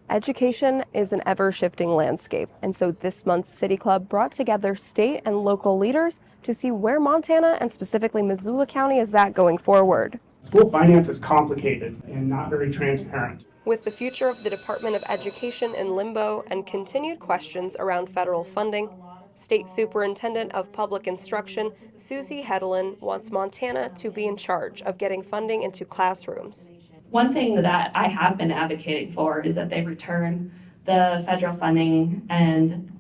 Education is an ever-shifting landscape, and so this month's City Club brought together state and local leaders to see where Montana and specifically Missoula County is at going forward. School finance is complicated and not very transparent. With the future of the Department of Education in limbo and continued questions around federal funding, State Superintendent of Public Instruction Susie Hedelin wants Montana to be in charge of getting funding into classrooms. One thing that I have been advocating for is that they return the federal funding and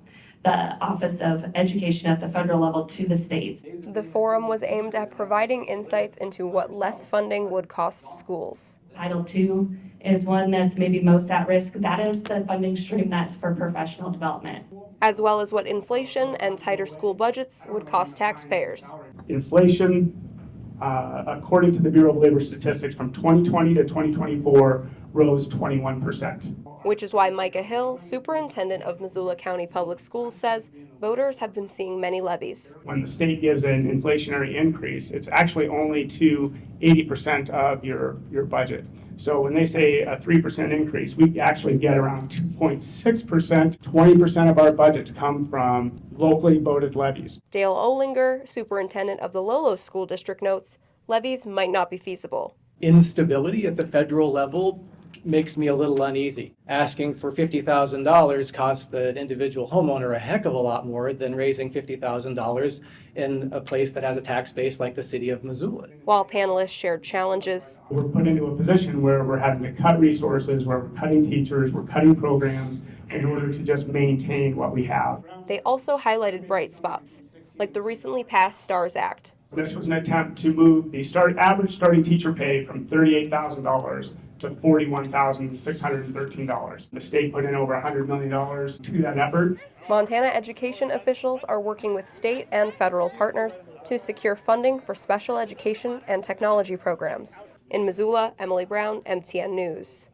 the Office of Education at the federal level to the states. The forum was aimed at providing insights into what less funding would cost schools. Title II is one that's maybe most at risk. That is the funding stream that's for professional development. As well as what inflation and tighter school budgets would cost taxpayers. Inflation, according to the Bureau of Labor Statistics, from 2020 to 2024 rose 21%. Which is why Micah Hill, superintendent of Missoula County Public Schools, says voters have been seeing many levies. When the state gives an inflationary increase, it's actually only to 80% of your budget. So when they say a 3% increase, we actually get around 2.6%. 20% of our budgets come from locally voted levies. Dale Olinger, superintendent of the Lolo School District, notes levies might not be feasible. Instability at the federal level makes me a little uneasy. Asking for $50,000 costs the individual homeowner a heck of a lot more than raising $50,000 in a place that has a tax base like the city of Missoula. While panelists shared challenges, we're put into a position where we're having to cut resources, where we're cutting teachers, we're cutting programs in order to just maintain what we have. They also highlighted bright spots, like the recently passed STARS Act. This was an attempt to move the average starting teacher pay from $38,000 to $41,613. The state put in over $100 million to that effort. Montana education officials are working with state and federal partners to secure funding for special education and technology programs. In Missoula, Emily Brown, MTN News.